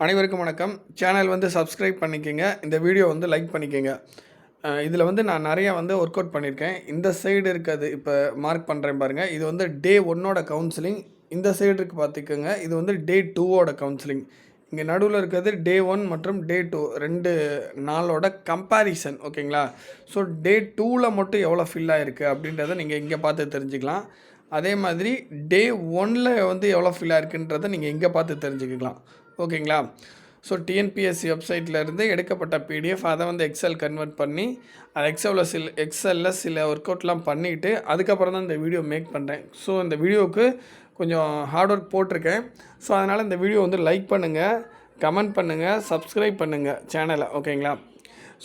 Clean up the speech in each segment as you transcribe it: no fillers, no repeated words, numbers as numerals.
அனைவருக்கும் வணக்கம். சேனல் வந்து சப்ஸ்கிரைப் பண்ணிக்கங்க. இந்த வீடியோ வந்து லைக் பண்ணிக்கங்க. இதில் வந்து நான் நிறையா வந்து ஒர்க் அவுட் பண்ணியிருக்கேன். இந்த சைடு இருக்கிறது இப்போ மார்க் பண்ணுறேன் பாருங்கள். இது வந்து டே 1ஓட கவுன்சிலிங். இந்த சைடு இருக்குது பார்த்துக்கோங்க. இது வந்து டே 2ஓட கவுன்சிலிங். இங்கே நடுவில் இருக்கிறது டே 1 மற்றும் டே 2 2 நாளோட கம்பேரிசன். ஓகேங்களா? ஸோ டே 2ல் மட்டும் எவ்வளோ ஃபில் ஆகிருக்கு அப்படின்றத நீங்கள் இங்கே பார்த்து தெரிஞ்சுக்கலாம். அதே மாதிரி டே 1ல் வந்து எவ்வளோ ஃபில் ஆகிருக்குன்றதை நீங்கள் இங்கே பார்த்து தெரிஞ்சுக்கலாம். ஓகேங்களா? ஸோ டிஎன்பிஎஸ்சி வெப்சைட்லேருந்து எடுக்கப்பட்ட பிடிஎஃப் அதை வந்து எக்ஸல் கன்வெர்ட் பண்ணி அது எக்ஸலில் சில ஒர்க் அவுட்லாம் பண்ணிவிட்டு அதுக்கப்புறம் தான் இந்த வீடியோ மேக் பண்ணுறேன். ஸோ இந்த வீடியோவுக்கு கொஞ்சம் ஹார்ட் ஒர்க் போட்டிருக்கேன். ஸோ அதனால் இந்த வீடியோ வந்து லைக் பண்ணுங்கள், கமெண்ட் பண்ணுங்கள், சப்ஸ்கிரைப் பண்ணுங்கள் சேனலை. ஓகேங்களா?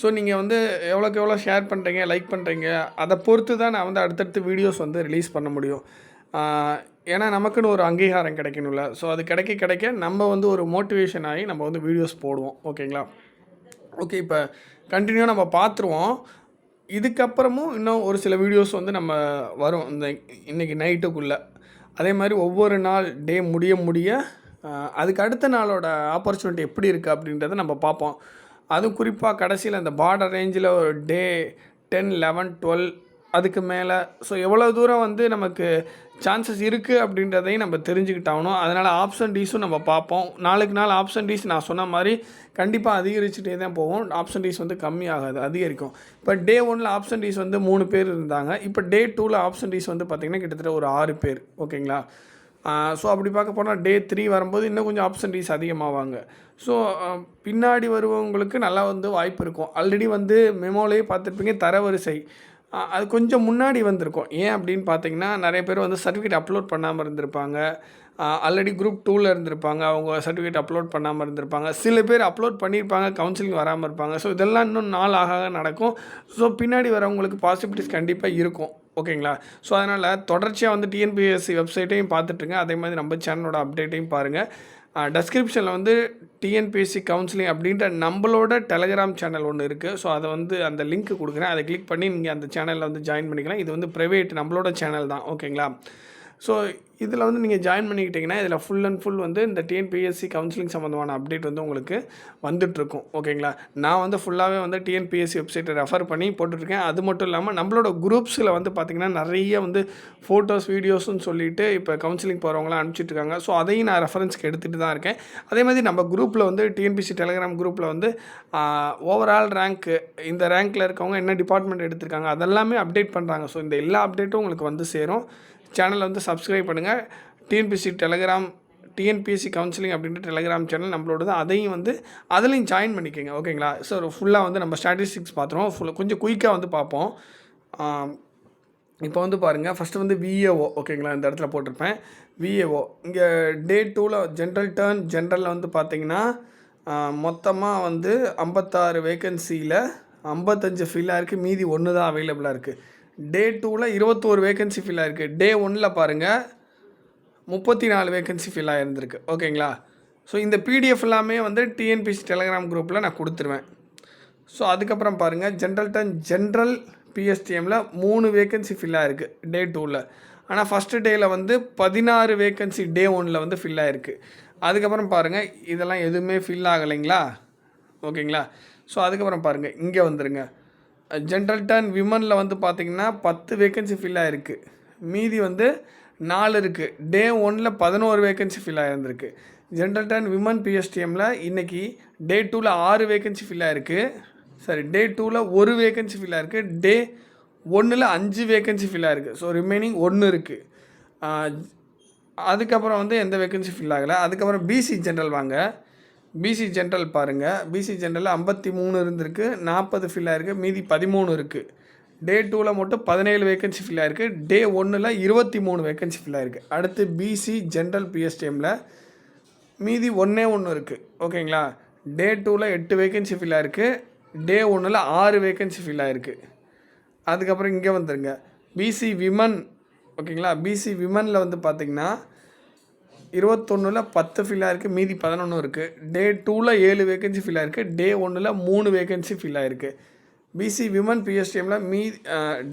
ஸோ நீங்கள் வந்து எவ்வளோக்கு எவ்வளோ ஷேர் பண்ணுறீங்க, லைக் பண்ணுறீங்க, அதை பொறுத்து தான் நான் வந்து அடுத்தடுத்து வீடியோஸ் வந்து ரிலீஸ் பண்ண முடியும். ஏன்னா நமக்குன்னு ஒரு அங்கீகாரம் கிடைக்கணும்ல. ஸோ அது கிடைக்க நம்ம வந்து ஒரு மோட்டிவேஷன் ஆகி நம்ம வந்து வீடியோஸ் போடுவோம். ஓகேங்களா? ஓகே, இப்போ கண்டினியூவாக நம்ம பார்த்துருவோம். இதுக்கப்புறமும் இன்னும் ஒரு சில வீடியோஸ் வந்து நம்ம வரும் இன்றைக்கி நைட்டுக்குள்ளே. அதே மாதிரி ஒவ்வொரு நாள் டே முடிய அதுக்கு அடுத்த நாளோட ஆப்பர்ச்சுனிட்டி எப்படி இருக்குது அப்படின்றத நம்ம பார்ப்போம். அதுவும் குறிப்பாக கடைசியில் அந்த பார்டர் ரேஞ்சில் ஒரு டே 10, 11, 12 அதுக்கு மேலே ஸோ எவ்வளோ தூரம் வந்து நமக்கு சான்சஸ் இருக்குது அப்படின்றதையும் நம்ம தெரிஞ்சுக்கிட்டாகணும். அதனால் ஆப்ஷன் டீஸும் நம்ம பார்ப்போம். நாளுக்கு நாள் ஆப்ஷன் டீஸ் நான் சொன்ன மாதிரி கண்டிப்பாக அதிகரிச்சுட்டே தான் போகும். ஆப்ஷன் டீஸ் வந்து கம்மியாகாது, அதிகரிக்கும். இப்போ டே 1ல் ஆப்ஷன் டீஸ் வந்து 3 பேர் இருந்தாங்க. இப்போ டே 2ல் ஆப்ஷன் டீஸ் வந்து பார்த்திங்கன்னா கிட்டத்தட்ட ஒரு 6 பேர். ஓகேங்களா? ஸோ அப்படி பார்க்க போனால் டே 3 வரும்போது இன்னும் கொஞ்சம் ஆப்ஷன் டீஸ் அதிகமாவாங்க. ஸோ பின்னாடி வருவவங்களுக்கு நல்லா வந்து வாய்ப்பு இருக்கும். ஆல்ரெடி வந்து மெமோலேயே பார்த்துருப்பீங்க, தரவரிசை அது கொஞ்சம் முன்னாடி வந்திருக்கும். ஏன் அப்படின்னு பார்த்தீங்கன்னா, நிறைய பேர் வந்து சர்டிஃபிகேட் அப்லோட் பண்ணாமல் இருந்திருப்பாங்க. ஆல்ரெடி குரூப் 2ல் இருந்திருப்பாங்க, அவங்க சர்டிஃபிகேட் அப்லோட் பண்ணாமல் இருந்திருப்பாங்க. சில பேர் அப்லோட் பண்ணியிருப்பாங்க, கவுன்சிலிங் வராமல் இருப்பாங்க. ஸோ இதெல்லாம் இன்னும் நாள் ஆக நடக்கும். ஸோ பின்னாடி வரவங்களுக்கு பாசிபிலிட்டிஸ் கண்டிப்பாக இருக்கும். ஓகேங்களா? ஸோ அதனால் தொடர்ச்சியாக வந்து டிஎன்பிஎஸ்சி வெப்சைட்டையும் பார்த்துட்டுருங்க. அதே மாதிரி நம்ம சேனலோட அப்டேட்டையும் பாருங்கள். டெஸ்கிரிப்ஷனில் வந்து டிஎன்பிஎஸ்சி கவுன்சிலிங் அப்படின்ற நம்மளோட டெலகிராம் சேனல் ஒன்று இருக்குது. ஸோ அதை வந்து அந்த லிங்க் கொடுக்குறேன். அதை கிளிக் பண்ணி நீங்கள் அந்த சேனலில் வந்து ஜாயின் பண்ணிக்கலாம். இது வந்து ப்ரைவேட் நம்மளோட சேனல் தான். ஓகேங்களா? ஸோ இதில் வந்து நீங்கள் ஜாயின் பண்ணிக்கிட்டிங்கன்னா இதில் ஃபுல் அண்ட் ஃபுல் வந்து இந்த டிஎன்பிஎஸ்சி கவுன்சிலிங் சம்மந்தமான அப்டேட் வந்து உங்களுக்கு வந்துட்டுருக்கும். ஓகேங்களா? நான் வந்து ஃபுல்லாகவே வந்து டிஎன்பிஎஸ்சி வெப்சைட்டை ரெஃபர் பண்ணி போட்டுட்ருக்கேன். அது மட்டும் இல்லாமல் நம்மளோட குரூப்ஸில் வந்து பார்த்திங்கன்னா நிறைய வந்து ஃபோட்டோஸ், வீடியோஸ்ன்னு சொல்லிவிட்டு இப்போ கவுன்சிலிங் போகிறவங்களாம் அனுப்பிச்சிட்ருக்காங்க. ஸோ அதையும் நான் ரெஃபரன்ஸ்க்கு எடுத்துகிட்டு தான் இருக்கேன். அதே மாதிரி நம்ம குரூப்பில் வந்து டிஎன்பிஎஸ்சி டெலகிராம் குரூப்பில் வந்து ஓவரால் ரேங்க்கு, இந்த ரேங்க்கில் இருக்கவங்க என்ன டிபார்ட்மெண்ட் எடுத்திருக்காங்க அதெல்லாமே அப்டேட் பண்ணுறாங்க. ஸோ இந்த எல்லா அப்டேட்டும் உங்களுக்கு வந்து சேரும். சேனலை வந்து சப்ஸ்கிரைப் பண்ணுங்கள். டிஎன்பிஎஸ்சி கவுன்சிலிங் அப்படின்ற டெலகிராம் சேனல் நம்மளோடது. அதையும் வந்து அதுலேயும் ஜாயின் பண்ணிக்கோங்க. ஓகேங்களா? ஸோ ஃபுல்லாக வந்து நம்ம ஸ்டாட்டிஸ்டிக்ஸ் பார்த்துருவோம். கொஞ்சம் குயிக்காக வந்து பார்ப்போம். இப்போ வந்து பாருங்கள், ஃபஸ்ட்டு வந்து விஏஓ. ஓகேங்களா? இந்த இடத்துல போட்டிருப்பேன் விஏஓ. இங்கே டே 2ல் ஜென்ரலில் வந்து பார்த்திங்கன்னா மொத்தமாக வந்து 56 வேக்கன்சியில் 55 ஃபில்லாக இருக்குது. மீதி 1 தான் அவைலபிளாக இருக்குது. டே 2ல் 21 வேக்கன்சி ஃபில் ஆகிருக்கு. டே 1ல் பாருங்கள் 34 வேக்கன்சி ஃபில் ஆகிருந்திருக்கு. ஓகேங்களா? ஸோ இந்த பிடிஎஃப் எல்லாமே வந்து டிஎன்பிஎஸ்சி டெலகிராம் குரூப்பில் நான் கொடுத்துருவேன். ஸோ அதுக்கப்புறம் பாருங்கள், ஜென்ரல் பிஎஸ்டிஎம்மில் 3 வேக்கன்சி ஃபில் ஆகிருக்கு டே 2ல். ஆனால் ஃபஸ்ட்டு டேயில் வந்து 16 வேக்கன்சி டே 1ல் வந்து ஃபில் ஆகிருக்கு. அதுக்கப்புறம் பாருங்கள், இதெல்லாம் எதுவுமே ஃபில் ஆகலைங்களா? ஓகேங்களா? ஸோ அதுக்கப்புறம் பாருங்கள், இங்கே வந்துடுங்க. ஜென்ரல் டர்ன் விமனில் வந்து பார்த்திங்கன்னா 10 வேக்கன்சி ஃபில் ஆகிருக்கு. மீதி வந்து 4 இருக்குது. டே 1ல் 11 வேக்கன்சி ஃபில் ஆகிருந்திருக்கு. ஜென்ரல் டர்ன் விமன் பிஎஸ்டிஎம்மில் இன்றைக்கி டே 2ல் 6 வேக்கன்சி ஃபில் ஆகிருக்கு. டே 2ல் 1 வேக்கன்சி ஃபில் ஆகிருக்கு. டே 1ல் 5 வேக்கன்சி ஃபில் ஆகிருக்கு. ஸோ ரிமைனிங் 1 இருக்குது. அதுக்கப்புறம் வந்து எந்த வேக்கன்சி ஃபில் ஆகலை. அதுக்கப்புறம் பிசி ஜென்ரல் வாங்க. பிசி ஜென்ரல் பாருங்கள், பிசி ஜென்ரலில் 53 இருந்திருக்கு, 40 ஃபில் ஆகிருக்கு. மீதி 13 இருக்குது. டே 2ல் மட்டும் 17 வேக்கன்சி ஃபில் ஆகிருக்கு. டே 1ல் 23 வேக்கன்சி ஃபில் ஆகிருக்கு. அடுத்து பிசி ஜென்ரல் பிஎஸ்டிஎம்மில் மீதி 1 இருக்குது. ஓகேங்களா? டே 2ல் 8 வேக்கன்சி ஃபில் ஆகிருக்கு. டே 1ல் 6 வேக்கன்சி ஃபில் ஆகிருக்கு. அதுக்கப்புறம் இங்கே வந்துடுங்க, பிசி விமன். ஓகேங்களா? பிசி விமனில் வந்து பார்த்திங்கன்னா 21ல் 10 ஃபில் ஆகிருக்கு. மீதி 11 இருக்குது. டே 2ல் 7 வேக்கன்சி ஃபில் ஆகிருக்கு. டே 1ல் 3 வேக்கன்சி ஃபில் ஆகிருக்கு. பிசி விமன் பிஎஸ்டிஎம்மில்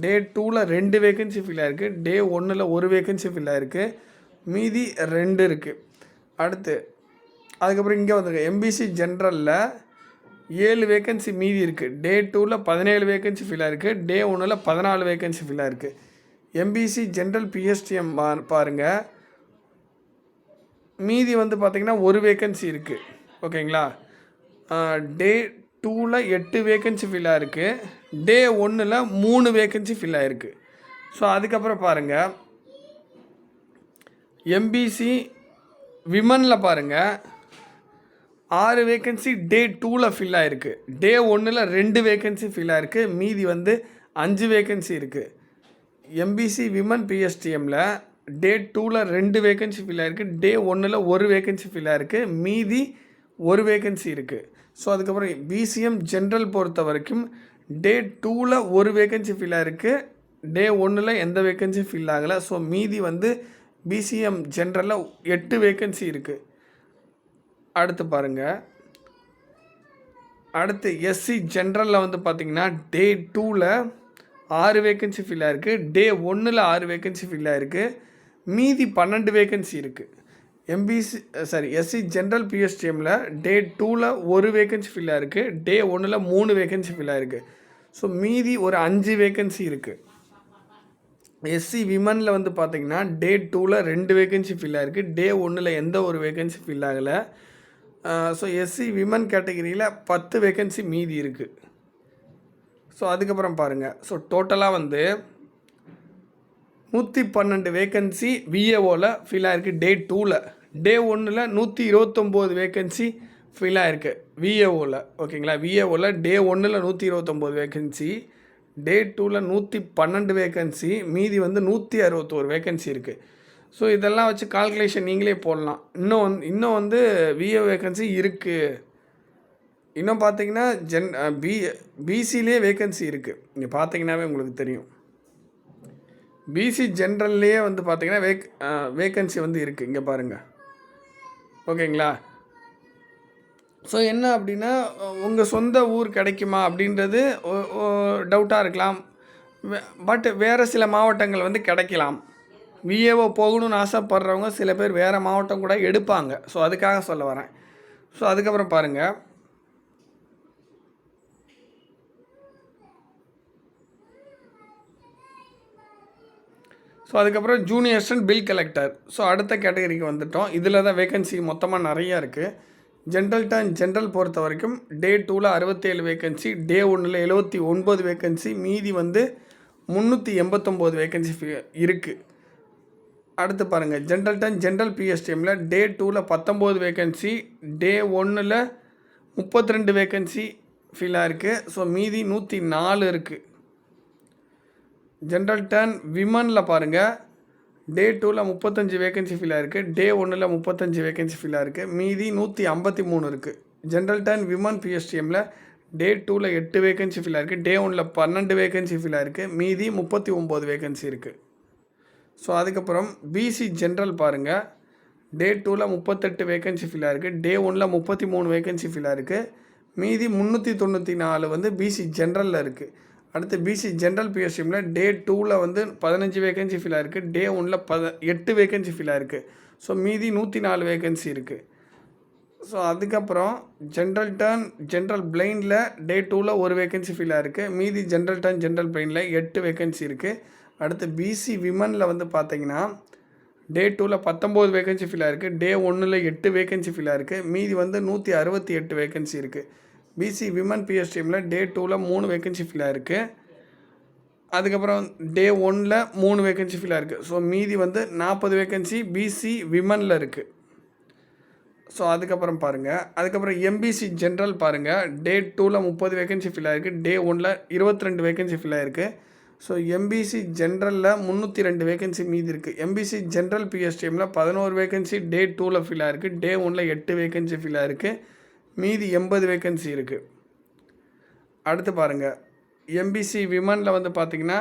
டே 2ல் 2 வேக்கன்சி ஃபில் ஆகிருக்கு. டே 1ல் 1 வேக்கன்சி ஃபில் ஆகிருக்கு. மீதி 2 இருக்குது. அடுத்து அதுக்கப்புறம் இங்கே வந்துருக்கு எம்பிசி ஜென்ரலில் 7 வேக்கன்சி மீதி இருக்குது. டே 2ல் 17 வேக்கன்சி ஃபில்லாக இருக்குது. டே 1ல் 14 வேக்கன்சி ஃபில்லாக இருக்குது. எம்பிசி ஜென்ரல் பிஎஸ்டிஎம் பாருங்கள், மீதி வந்து பார்த்திங்கன்னா ஒரு வேக்கன்சி இருக்குது. ஓகேங்களா? டே 2ல் 8 வேக்கன்சி ஃபில்லாக இருக்குது. டே 1ல் 3 வேக்கன்சி ஃபில்லாக இருக்குது. ஸோ அதுக்கப்புறம் பாருங்கள், எம்பிசி விமனில் பாருங்கள் 6 வேக்கன்சி டே 2ல் ஃபில் ஆகிருக்கு. டே 1ல் 2 வேக்கன்சி ஃபில் ஆகிருக்கு. மீதி வந்து 5 வேக்கன்சி இருக்குது. எம்பிசி விமன் பிஎஸ்டிஎம்மில் டே 2ல் 2 வேக்கன்சி ஃபில் ஆகிருக்கு. டே 1ல் 1 வேக்கன்சி ஃபில் ஆகிருக்கு. மீதி 1 வேக்கன்சி இருக்குது. ஸோ அதுக்கப்புறம் பிசிஎம் ஜென்ரல் பொறுத்த வரைக்கும் டே 2ல் 1 வேக்கன்சி ஃபில் ஆகிருக்கு. டே 1ல் எந்த வேக்கன்சி ஃபில் ஆகலை. ஸோ மீதி வந்து பிசிஎம் ஜென்ரலில் 8 வேக்கன்சி இருக்குது. அடுத்து பாருங்கள், அடுத்து எஸ்சி ஜென்ரலில் வந்து பார்த்திங்கன்னா டே 2ல் 6 வேக்கன்சி ஃபில் ஆகிருக்கு. டே 1ல் 6 வேக்கன்சி ஃபில் ஆகிருக்கு. மீதி 12 வேக்கன்சி இருக்குது. எஸ்சி ஜென்ரல் பிஎஸ்டிஎம்மில் டே 2ல் 1 வேக்கன்சி ஃபில் ஆகிருக்கு. டே 1ல் 3 வேக்கன்சி ஃபில் ஆகிருக்கு. ஸோ மீதி ஒரு 5 வேக்கன்சி இருக்குது. எஸ்சி விமனில் வந்து பார்த்திங்கன்னா டே 2ல் 2 வேக்கன்சி ஃபில் ஆகிருக்கு. டே 1ல் எந்த ஒரு வேக்கன்சி ஃபில் ஆகலை. ஸோ எஸ்சி விமன் கேட்டகரியில் 10 வேக்கன்சி மீதி இருக்குது. ஸோ அதுக்கப்புறம் பாருங்கள், ஸோ டோட்டலாக வந்து 112 வேக்கன்சி விஏஓவில் ஃபில் ஆகிருக்கு டே 2ல். டே 1ல் 129 வேக்கன்சி ஃபில் ஆகிருக்கு விஏஓவில். ஓகேங்களா? விஏஓவில் டே 1ல் 129 வேக்கன்சி, டே 2ல் 112 வேக்கன்சி, மீதி வந்து 161 வேக்கன்சி இருக்குது. ஸோ இதெல்லாம் வச்சு கால்குலேஷன் நீங்களே போடலாம். இன்னும் வந்து விஏ வேக்கன்சி இருக்குது. இன்னும் பார்த்தீங்கன்னா பிசிலே வேக்கன்சி இருக்குது. இங்கே பார்த்தீங்கன்னாவே உங்களுக்கு தெரியும். பிசி ஜென்ரல்லையே வந்து பார்த்தீங்கன்னா வேக்கன்சி வந்து இருக்குது. இங்கே பாருங்கள். ஓகேங்களா? ஸோ என்ன அப்படின்னா, உங்கள் சொந்த ஊர் கிடைக்குமா அப்படின்றது டவுட்டாக இருக்கலாம். பட் வேறு சில மாவட்டங்கள் வந்து கிடைக்கலாம். விஏஓ போகணும்னு ஆசைப்படுறவங்க சில பேர் வேறு மாவட்டம் கூட எடுப்பாங்க. ஸோ அதுக்காக சொல்ல வரேன். ஸோ அதுக்கப்புறம் பாருங்கள், ஸோ அதுக்கப்புறம் junior assistant bill collector. So அடுத்த கேட்டகரிக்கு வந்துட்டோம். இதில் தான் வேக்கன்சி மொத்தமாக நிறையா இருக்குது. ஜென்ரல் பொறுத்த வரைக்கும் டே 2ல் 67 வேக்கன்சி, டே 1ல் 79 வேக்கன்சி, மீதி வந்து 389 வேக்கன்சி இருக்குது. அடுத்து பாருங்கள், ஜென்ரல் பிஎஸ்டிஎம்மில் டே 2ல் 19 வேக்கன்சி, டே 1ல் 32 வேக்கன்சி ஃபில்லாக இருக்குது. ஸோ மீதி 104 இருக்குது. ஜென்ரல் டர்ன் விமனில் பாருங்கள், டே 2ல் 35 வேக்கன்சி ஃபில்லாக இருக்குது. டே 1ல் 35 வேக்கன்சி ஃபில்லாக இருக்குது. மீதி 153 இருக்குது. ஜென்ரல் டர்ன் விமன் பிஎஸ்டிஎம்மில் டே 2ல் 8 வேக்கன்சி ஃபில்லாக இருக்குது. டே 1ல் 12 வேக்கன்சி ஃபில்லாக இருக்குது. மீதி 39 வேக்கன்சி இருக்குது. ஸோ அதுக்கப்புறம் பிசி ஜென்ரல் பாருங்கள், டே 2ல் 38 வேக்கன்சி ஃபில்லாக இருக்குது. டே 1ல் 33 வேக்கன்சி ஃபில்லாக இருக்குது. மீதி 394 வந்து பிசி ஜென்ரலில் இருக்குது. அடுத்து பிசி ஜென்ரல் பிஎஸ்டிஎம்மில் டே 2ல் வந்து 15 வேக்கன்சி ஃபில்லாக இருக்குது. டே 1ல் 8 வேக்கன்சி ஃபில்லாக இருக்குது. ஸோ மீதி 104 வேக்கன்சி இருக்குது. ஸோ அதுக்கப்புறம் ஜென்ரல் பிளைண்டில் டே 2ல் 1 வேக்கன்சி ஃபில்லாக இருக்குது. மீதி ஜென்ரல் பிளைண்டில் 8 வேக்கன்சி இருக்குது. அடுத்து பிசி விமனில் வந்து பார்த்தீங்கன்னா டே 2ல் 19 வேக்கன்சி ஃபில்லாக இருக்குது. டே 1ல் 8 வேக்கன்சி ஃபில்லாக இருக்குது. மீதி வந்து 168 வேக்கன்சி இருக்குது. பிசி விமன் பிஎஸ்டிஎம்மில் டே 2ல் 3 வேக்கன்சி ஃபில்லாக இருக்குது. அதுக்கப்புறம் டே 1ல் 3 வேக்கன்சி ஃபில்லாக இருக்குது. ஸோ மீதி வந்து 40 வேக்கன்சி பிசி விமனில் இருக்குது. ஸோ அதுக்கப்புறம் பாருங்கள், அதுக்கப்புறம் எம்பிசி ஜென்ரல் பாருங்கள், டே 2ல் 30 வேக்கன்சி ஃபில்லாக இருக்குது. டே 1ல் 22 வேக்கன்சி ஃபில்லாக இருக்குது. ஸோ எம்பிசி ஜென்ரலில் 302 வேக்கன்சி மீதி இருக்குது. எம்பிசி ஜென்ரல் பிஎஸ்டிஎம்மில் 11 வேக்கன்சி டே 2ல் ஃபில்லாக இருக்குது. டே 1ல் 8 வேக்கன்சி ஃபில்லாக இருக்குது. மீதி 80 வேக்கன்சி இருக்குது. அடுத்து பாருங்கள், எம்பிசி விமனில் வந்து பார்த்திங்கன்னா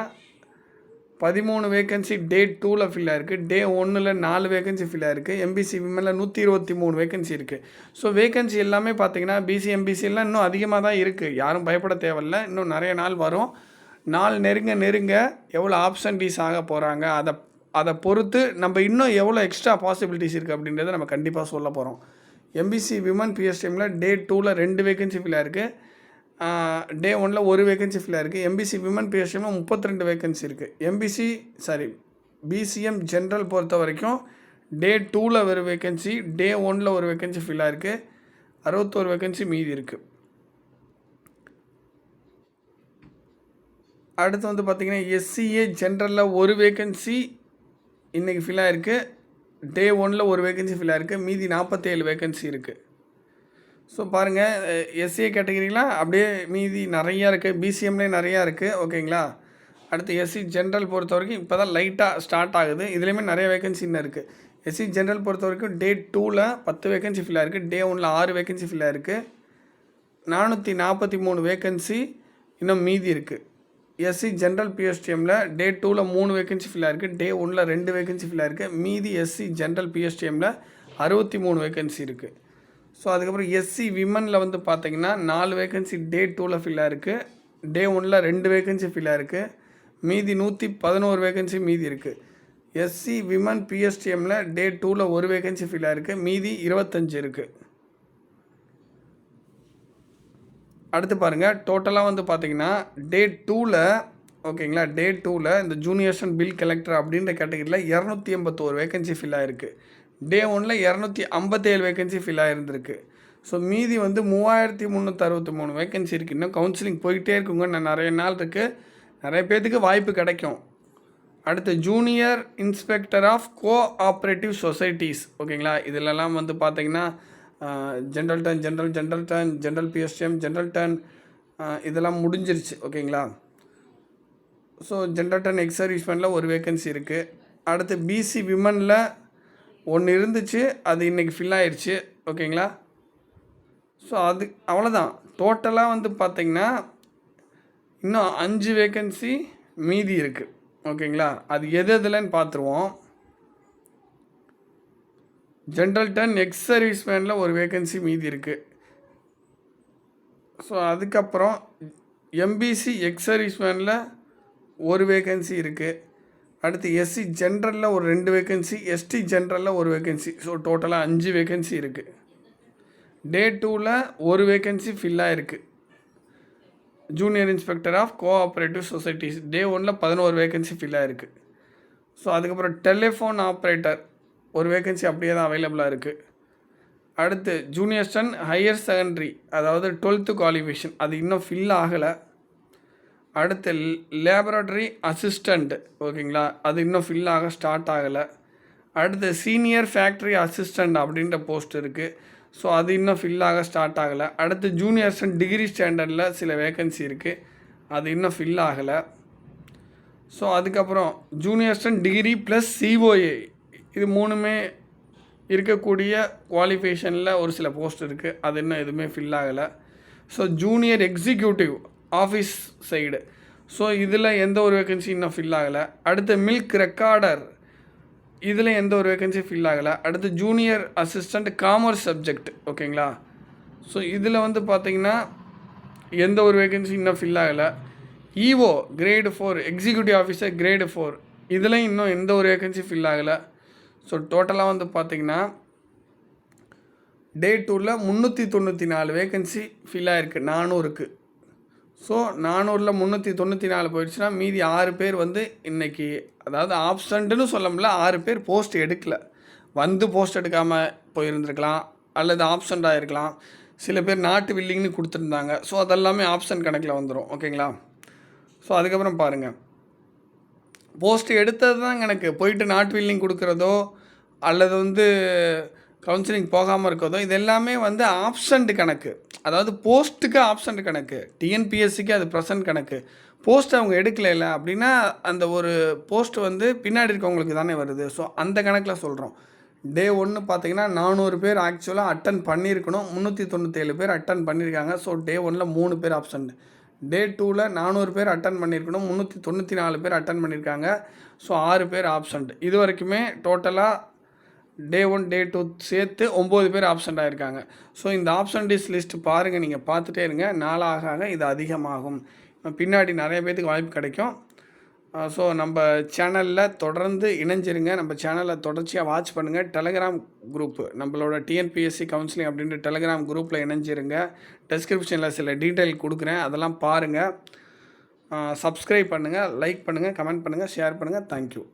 13 வேக்கன்சி டே 2ல் ஃபில்லாக இருக்குது. டே 1ல் 4 வேக்கன்சி ஃபில்லாக இருக்குது. எம்பிசி விமனில் 123 வேக்கன்சி இருக்குது. ஸோ வேக்கன்சி எல்லாமே பார்த்திங்கன்னா பிசி எம்பிசிலாம் இன்னும் அதிகமாக தான் இருக்குது. யாரும் பயப்பட தேவையில்லை. இன்னும் நிறைய நாள் வரும். நாள் நெருங்க எவ்வளோ ஆப்சன்டீஸ் ஆக போகிறாங்க, அதை பொறுத்து நம்ம இன்னும் எவ்வளோ எக்ஸ்ட்ரா பாசிபிலிட்டிஸ் இருக்குது அப்படின்றத நம்ம கண்டிப்பாக சொல்ல போகிறோம். எம்பிசி விமன் பிஎஸ்டிஎம்மில் டே 2ல் 2 வேகன்சி ஃபில் ஆயிருக்கு. டே 1ல் 1 வேகன்சி ஃபில் ஆயிருக்கு. எம்பிசி விமன் பிஎஸ்டிஎம்மில் 32 வேகன்சி இருக்குது. பிசிஎம் ஜென்ரல் பொறுத்த வரைக்கும் டே 2ல் ஒரு வேகன்சி, டே 1ல் ஒரு வேகன்சி ஃபில் ஆயிருக்கு. 61 வேகன்சி மீதி இருக்குது. அடுத்து வந்து பார்த்திங்கன்னா எஸ்சிஏ ஜென்ரலில் ஒரு வேகன்சி இன்றைக்கி ஃபில் ஆயிருக்கு. டே 1ல் ஒரு வேகன்சி ஃபில் ஆயிருக்கு. மீதி 47 வேகன்சி இருக்குது. ஸோ பாருங்கள், எஸ்சிஏ கேட்டகிரிலாம் அப்படியே மீதி நிறையா இருக்குது. பிசிஎம்லேயே நிறையா இருக்குது. ஓகேங்களா. அடுத்து எஸ்சி ஜென்ரல் பொறுத்த வரைக்கும் இப்போ தான் லைட்டாக ஸ்டார்ட் ஆகுது. இதுலேயுமே நிறைய வேகன்சி இன்னும் இருக்குது. எஸ்சி ஜென்ரல் பொறுத்த வரைக்கும் டே 2ல் 10 வேகன்சி ஃபில் ஆயிருக்கு. டே 1ல் 6 வேகன்சி ஃபில் ஆயிருக்கு. 443 வேகன்சி இன்னும் மீதி இருக்குது. எஸ்சி ஜென்ரல் பிஎஸ்டிஎம்மில் டே 2ல் 3 வேகன்சி ஃபில் ஆயிருக்கு. டே 1ல் 2 வேகன்சி ஃபில் ஆயிருக்கு. மீதி எஸ்சி ஜென்ரல் பிஎஸ்டிஎம்மில் 63 வேகன்சி இருக்குது. ஸோ அதுக்கப்புறம் எஸ்சி விமனில் வந்து பார்த்திங்கன்னா 4 வேகன்சி டே 2ல் ஃபில் ஆயிருக்கு. டே 1ல் 2 வேகன்சி ஃபில் ஆயிருக்கு. மீதி 111 வேகன்சி மீதி இருக்குது. எஸ்சி விமன் பிஎஸ்டிஎம்மில் டே 2ல் 1 வேகன்சி ஃபில் ஆயிருக்கு. மீதி 25 இருக்குது. அடுத்து பாருங்கள், டோட்டலாக வந்து பார்த்திங்கன்னா டே 2ல் ஓகேங்களா, டே 2ல் இந்த ஜூனியர்ஸ் அண்ட் பில் கலெக்டர் அப்படின்ற கேட்டகரியில் 281 வேகன்சி ஃபில் ஆகிருக்கு. டே 1ல் 257 வேகன்சி ஃபில் ஆகிருந்திருக்கு. ஸோ மீதி வந்து 3363 வேகன்சி இருக்குது. இன்னும் கவுன்சிலிங் போயிட்டே இருக்குங்க. நிறைய நாள் இருக்குது. நிறைய பேர்த்துக்கு வாய்ப்பு கிடைக்கும். அடுத்து junior inspector of cooperative societies. ஓகேங்களா. இதிலெல்லாம் வந்து பார்த்திங்கன்னா general turn, general PSTM, general turn இதெல்லாம் முடிஞ்சிருச்சு. ஓகேங்களா. ஸோ ஜென்ரல் டர்ன் எக்ஸ் சர்வீஸ்மேனில் ஒரு வேகன்சி இருக்குது. அடுத்து பிசி விமனில் ஒன்று இருந்துச்சு, அது இன்றைக்கி ஃபில் ஆயிடுச்சு. ஓகேங்களா. ஸோ அது அவ்வளோதான். டோட்டலாக வந்து பார்த்திங்கன்னா இன்னும் 5 வேகன்சி மீதி இருக்குது. ஓகேங்களா. அது எதுலன்னு பார்த்துருவோம். ஜென்ரல் டர்ன் எக்ஸ் சர்வீஸ்மேனில் ஒரு வேகன்சி மீதி இருக்குது. ஸோ அதுக்கப்புறம் எம்பிசி எக்ஸ் சர்வீஸ்மேனில் ஒரு வேகன்சி இருக்குது. அடுத்து எஸ்சி ஜென்ரலில் ஒரு 2 வேகன்சி, எஸ்டி ஜென்ரலில் ஒரு வேகன்சி. ஸோ டோட்டலாக 5 வேகன்சி இருக்குது. டே 2ல் ஒரு வேகன்சி ஃபில் ஆகிருக்கு. Junior inspector of cooperative societies day 1ல் 11 வேகன்சி ஃபில் ஆகிருக்கு. ஸோ அதுக்கப்புறம் டெலிஃபோன் ஆப்ரேட்டர் ஒரு வேகன்சி அப்படியே தான் அவைலபிளாக இருக்குது. அடுத்து ஜூனியர் அண்ட் ஹையர் செகண்டரி, அதாவது 12th குவாலிஃபிகேஷன், அது இன்னும் ஃபில் ஆகலை. அடுத்து லேபரட்டரி அசிஸ்டண்ட். ஓகேங்களா. அது இன்னும் ஃபில் ஆக ஸ்டார்ட் ஆகலை. அடுத்து சீனியர் ஃபேக்ட்ரி அசிஸ்டண்ட் அப்படின்ற போஸ்ட் இருக்குது. ஸோ அது இன்னும் ஃபில் ஆக ஸ்டார்ட் ஆகலை. அடுத்து ஜூனியர்ஸ் அண்ட் டிகிரி ஸ்டாண்டர்டில் சில வேகன்சி இருக்குது, அது இன்னும் ஃபில் ஆகலை. ஸோ அதுக்கப்புறம் juniors and degree plus COA, இது 3மே இருக்கக்கூடிய குவாலிஃபிகேஷனில் ஒரு சில போஸ்ட் இருக்குது, அது இன்னும் எதுவுமே ஃபில் ஆகலை. So junior executive office side, so இதில் எந்த ஒரு வேகன்சி இன்னும் ஃபில் ஆகலை. அடுத்து மில்க் ரெக்கார்டர், இதில் எந்த ஒரு வேகன்சி ஃபில் ஆகலை. அடுத்து ஜூனியர் அசிஸ்டண்ட் காமர்ஸ் சப்ஜெக்ட். ஓகேங்களா. ஸோ இதில் வந்து பார்த்திங்கன்னா எந்த ஒரு வேகன்சி இன்னும் ஃபில் ஆகலை. EO grade 4 executive officer grade 4, இதில் இன்னும் எந்த ஒரு வேகன்சி ஃபில் ஆகலை. ஸோ டோட்டலாக வந்து பார்த்திங்கன்னா டே 2ல் 394 வேகன்சி ஃபில் ஆகிருக்கு 400க்கு. ஸோ 400ல் 394 போயிடுச்சுன்னா மீதி 6 பேர் வந்து இன்றைக்கி, அதாவது ஆப்சண்ட்டுன்னு சொல்ல முடியல, 6 பேர் போஸ்ட் எடுக்கலை. வந்து போஸ்ட் எடுக்காமல் போயிருந்துருக்கலாம், அல்லது ஆப்சண்ட் ஆகிருக்கலாம். சில பேர் நாட்டு வில்லிங்னு கொடுத்துருந்தாங்க. ஸோ அதெல்லாமே ஆப்ஷன் கணக்கில் வந்துடும். ஓகேங்களா. ஸோ அதுக்கப்புறம் பாருங்கள், போஸ்ட் எடுத்தது தான் கணக்கு. போயிட்டு நாட்டு வில்லிங் கொடுக்குறதோ அல்லது வந்து கவுன்சிலிங் போகாமல் இருக்கிறதோ இது எல்லாமே வந்து ஆப்ஷண்ட் கணக்கு. அதாவது போஸ்ட்டுக்கு ஆப்ஷண்ட் கணக்கு, டிஎன்பிஎஸ்சிக்கு அது ப்ரெசன்ட் கணக்கு. போஸ்ட் அவங்க எடுக்கல அப்படின்னா அந்த ஒரு போஸ்ட் வந்து பின்னாடி இருக்கவங்களுக்கு தானே வருது. ஸோ அந்த கணக்கில் சொல்கிறோம். டே 1 பார்த்திங்கன்னா 400 பேர் ஆக்சுவலாக அட்டன் பண்ணியிருக்கணும், 397 பேர் அட்டன் பண்ணியிருக்காங்க. ஸோ டே 1ல் 3 பேர் ஆப்ஷண்ட். டே 2ல் 400 பேர் அட்டன் பண்ணியிருக்கணும், 394 பேர் அட்டன் பண்ணியிருக்காங்க. ஸோ 6 பேர் ஆப்ஷண்ட். இது வரைக்குமே டோட்டலாக டே 1 டே 2 சேர்த்து 9 பேர் ஆப்ஷண்ட் ஆகிருக்காங்க. ஸோ இந்த ஆப்ஷன்டிஸ் லிஸ்ட்டு பாருங்கள், நீங்கள் பார்த்துட்டே இருங்க. நாளாக இது அதிகமாகும். பின்னாடி நிறைய பேர்த்துக்கு வாய்ப்பு கிடைக்கும். ஸோ நம்ம சேனலில் தொடர்ந்து இணைஞ்சிருங்க. நம்ம சேனலை தொடர்ச்சியாக வாட்ச் பண்ணுங்கள். டெலகிராம் குரூப்பு நம்மளோட டிஎன்பிஎஸ்சி கவுன்சிலிங் அப்படின்ற டெலகிராம் குரூப்பில் இணைஞ்சிருங்க. டிஸ்கிரிப்ஷனில் சில டீட்டெயில் கொடுக்குறேன், அதெல்லாம் பாருங்கள். சப்ஸ்கிரைப் பண்ணுங்கள், லைக் பண்ணுங்கள், கமெண்ட் பண்ணுங்கள், ஷேர் பண்ணுங்கள். தேங்க்யூ.